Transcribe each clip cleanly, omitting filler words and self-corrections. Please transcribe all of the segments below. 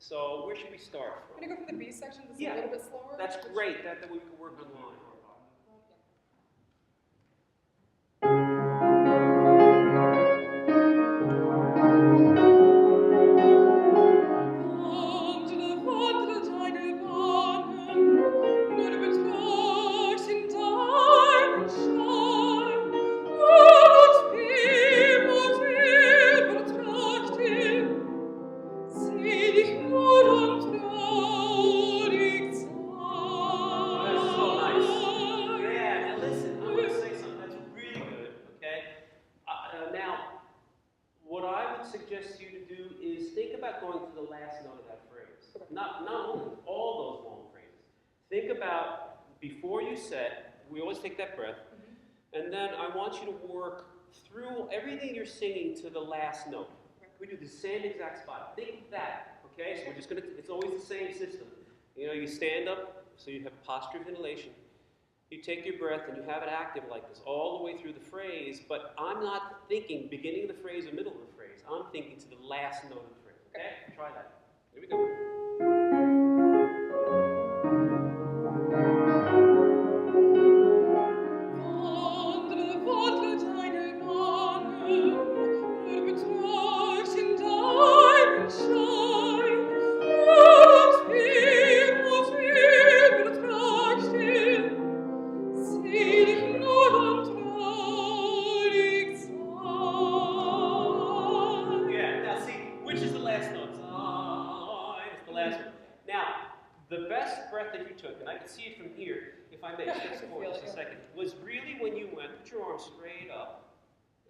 So where should we start I'm from? going to go for the B section. This is Yeah, a little bit slower. that's great. That way we can work on line. Suggest you to do is think about going to the last note of that phrase. Not only all those long phrases. Think about before you set, we always take that breath, and then I want you to work through everything you're singing to the last note. We do the same exact spot. Think of that, okay? So we're just it's always the same system. You know, you stand up, so you have a posture of inhalation. You take your breath and you have it active like this all the way through the phrase, but I'm not thinking beginning of the phrase or middle of the phrase. I'm thinking to the last note of the phrase. Okay? Try that. Here we go. See it from here, if I may, step forward just a second, was really when you went, put your arms straight up,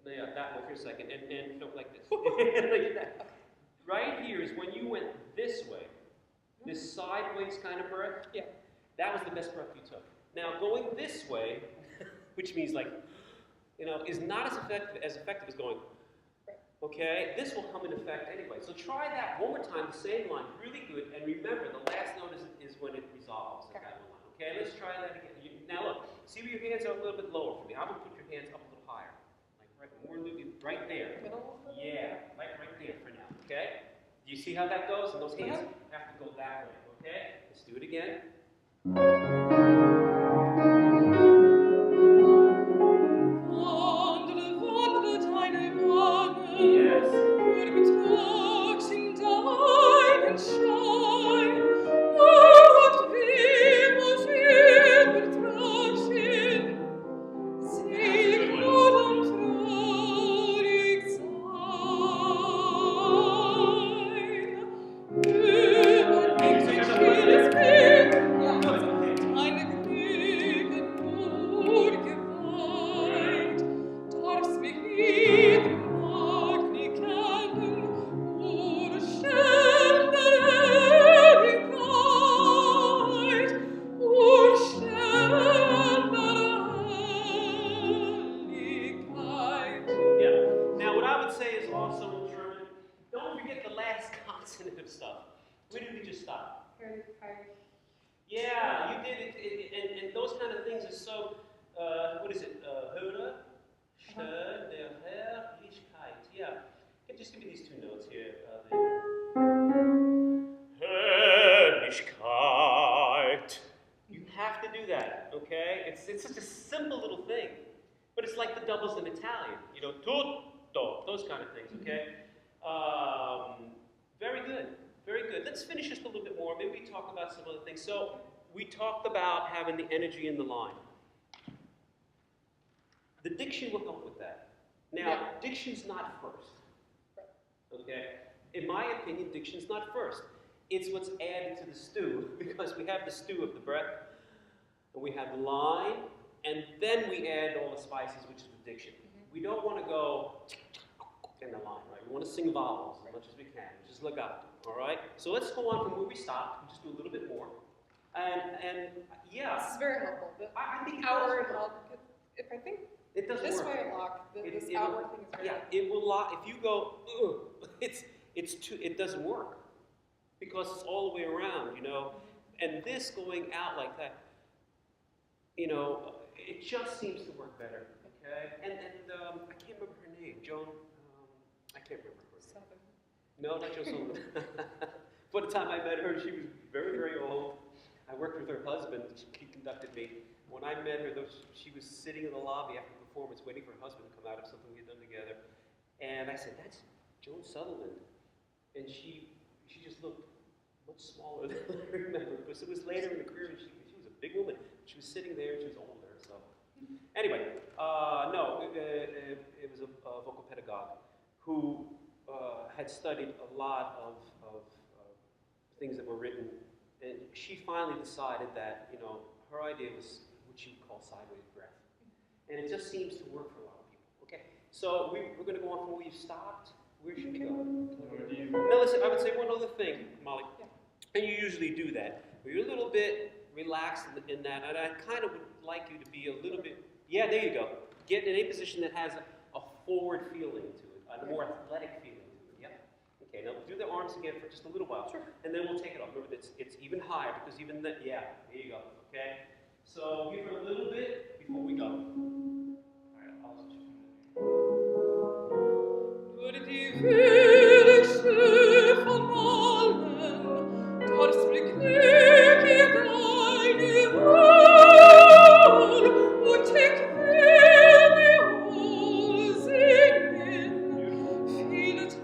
yeah, that way for a second, and no, like this, like that. Right here is when you went this way, this sideways kind of breath, yeah, that was the best breath you took. Now, going this way, which means like, you know, is not as effective as going, okay? This will come in effect anyway. So try that one more time, the same line, really good, and remember, the last note is when it resolves. Okay, let's try that again. Now look, see where your hands are a little bit lower for me. I would put your hands up a little higher. Like right there. Yeah, right there for now. Okay? Do you see how that goes? And those hands have to go that way. Okay? Let's do it again. Yeah, you did it, and those kind of things are so, what is it, Höre, Schön, der Herrlichkeit, yeah. Just give me these two notes here. Herrlichkeit. You have to do that, okay? It's such a simple little thing, but it's like the doubles in Italian, you know, tutto, those kind of things, okay? Very good. Very good. Let's finish just a little bit more. Maybe we talk about some other things. So we talked about having the energy in the line. The diction will help with that. Now, diction's not first. Okay? In my opinion, diction's not first. It's what's added to the stew, because we have the stew of the breath, and we have the line, and then we add all the spices, which is the diction. We don't want to go in the line, right? We want to sing vowels as much as we can. Just look up. All right, so let's go on from where we stopped. We'll just do a little bit more, and yeah. This is very helpful. I think outward lock. If I think it doesn't this work. way lock, this outward thing is very helpful. It will lock. If you go, it doesn't work because it's all the way around, you know. And this going out like that, you know, it just seems to work better. Okay, and I can't remember her name, Joan. I can't remember her name. No, not Joe Sullivan. By the time I met her, she was very, very old. I worked with her husband. He conducted me. When I met her, she was sitting in the lobby after the performance, waiting for her husband to come out of something we had done together. And I said, "That's Joan Sutherland." And she just looked much smaller than I remember, because it was later in the career, and she was a big woman. She was sitting there, she was older, so. Anyway, no, it was a vocal pedagogue who had studied a lot of things that were written, and she finally decided that, her idea was what she would call sideways breath. And it just seems to work for a lot of people. Okay, so we're going to go on from where you stopped. Where should we go? Now listen, I would say one other thing, Molly, and you usually do that, but you're a little bit relaxed in that, and I kind of would like you to be a little bit, there you go. Get in a position that has a forward feeling to it, a more athletic feeling to it. Yep. Okay, now do the arms again for just a little while. Sure. And then we'll take it off. Remember, it's even higher, because even that, there you go. Okay? So give her a little bit before we go. All right, I'll just Nur die Wünsche von allen, das beglücke deine Wohl, und ich werde wohl singen, viele tausend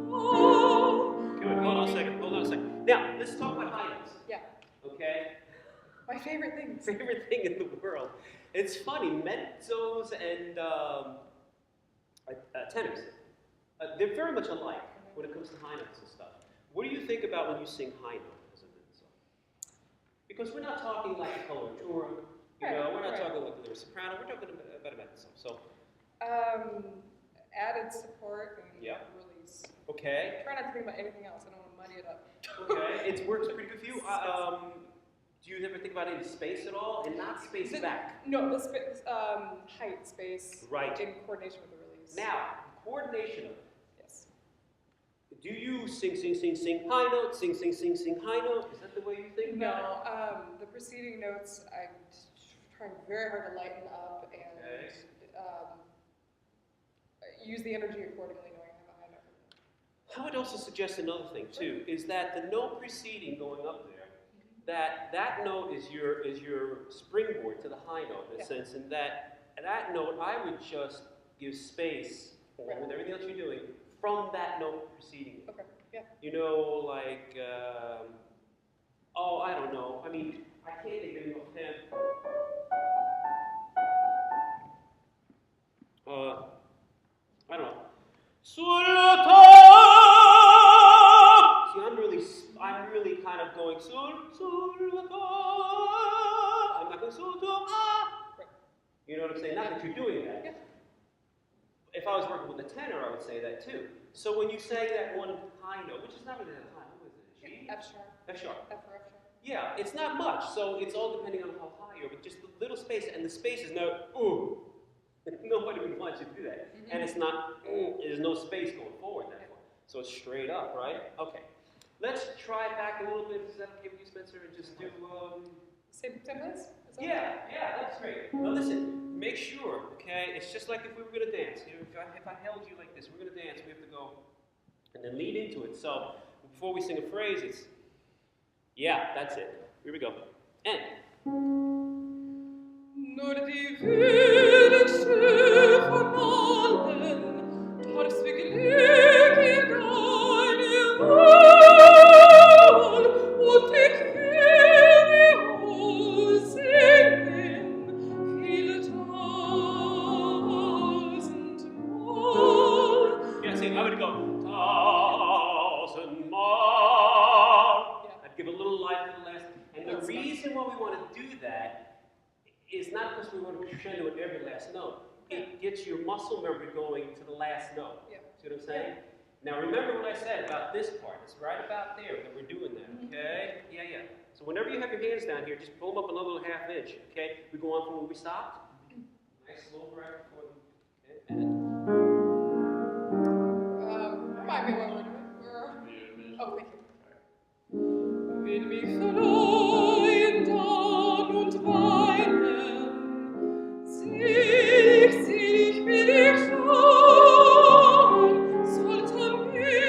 Mal. Okay, hold on a second. Now, let's talk about high notes. Yeah. Okay? My favorite thing. Favorite thing in the world. It's funny, mezzos and tenors, they're very much alike when it comes to high notes and stuff. What do you think about when you sing high note as a mezzo? Because we're not talking like a coloratura, we're not talking like a soprano, we're talking about a mezzo. So, added support and release. Okay. Try not to think about anything else. I don't want to muddy it up. Okay, it works pretty good for you. Do you ever think about any space at all, and not space back? No, the height, space, right, in coordination with the release. Now, coordination of it. Yes. Do you sing high note, sing high note? Is that the way you think about it? No, the preceding notes I'm trying very hard to lighten up and use the energy accordingly, knowing I have a high note. I would also suggest another thing too, is that the note preceding going up there, that note is your springboard to the high note in a sense, and that note I would just give space with everything else you're doing from that note preceding it. Okay. Yeah. Like I don't know. I mean, I can't think of any offhand. I don't know. Sul top. See, I'm really kind of going sul top. I'm not going sul top. You know what I'm saying? Not that you're doing that. Yeah. If I was working with a tenor, I would say that too. So when you say that one high note, which is not really that high, what is it? G? F sharp. F sharp. F or F sharp. Yeah, it's not much, so it's all depending on how high you are, but just a little space, and the space is no ooh. Nobody would want you to do that. And it's not, there's no space going forward that far. So it's straight up, right? Okay. Let's try back a little bit. Is that okay with you, Spencer? And just do, Same templates? Yeah, that's great. Now listen, make sure, okay? It's just like if we were going to dance. If I held you like this, we're going to dance, we have to go and then lead into it. So before we sing a phrase, it's, that's it. Here we go. And. Nur die Wünsche von allen, das beglücke deine Wohl, und ich werde wohl singen, viele tausend Mal. Yeah, see, I would go, 1,000 Mal. I'd give a little life to the last. And the reason why we want to do that is not because we want to crescendo at every last note. It gets your muscle memory going to the last note. Yeah. See what I'm saying? Now remember what I said about this part. It's right about there that we're doing that, okay? Yeah. So whenever you have your hands down here, just pull them up another half inch, okay? We go on from where we stopped. Nice slow breath before the, okay, and remind me what we're doing. Oh, thank you. Will mich freuen dann und weinen, selig will ich sein, sollte mir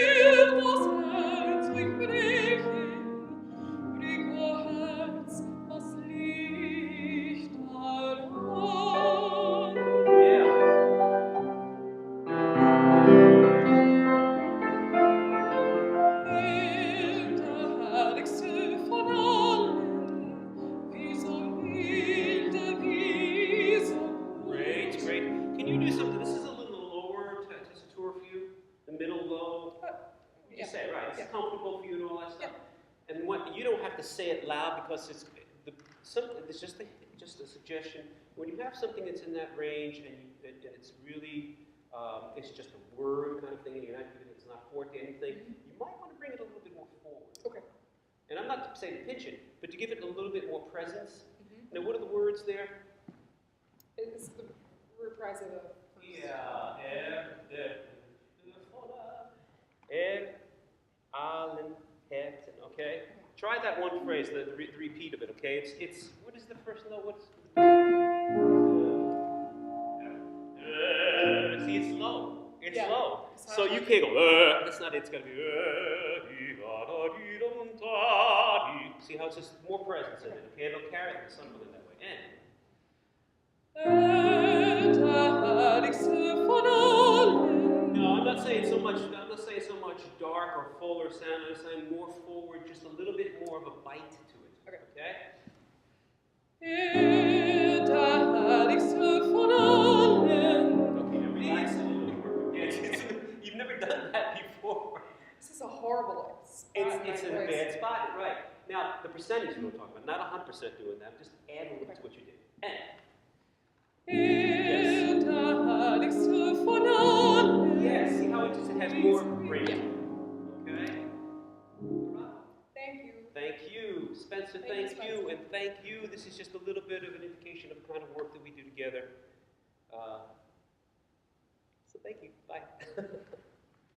You say it, right? It's Yeah. comfortable for you and all that stuff. And what you don't have to say it loud because it's just a suggestion. When you have something that's in that range and it's really it's just a word kind of thing, and you're not giving it's not forte anything, you might want to bring it a little bit more forward. Okay. And I'm not saying to pinch it, but to give it a little bit more presence. Now, what are the words there? It's the reprise of the first. Yeah, allen, het, okay? Try that one phrase, the repeat of it, okay? It's what is the first note? What's see, it's low. It's low. So you can't go, that's not it. It's got to be, see how it's just more presence in it, okay? It'll carry the something in that way. No, I'm not saying so much dark or fuller sound. I'm saying more forward, just a little bit more of a bite to it. Okay? Okay, now relax a little bit. You've never done that before. This is a horrible spot. It's in a bad spot, right? Now, the percentage we'll talk about, not 100% doing that, just add a little bit to what you did. Yes. Yes, see how it has more range. Okay? Thank you. Thank you. Spencer, thank you. And thank you. This is just a little bit of an indication of the kind of work that we do together. So thank you. Bye.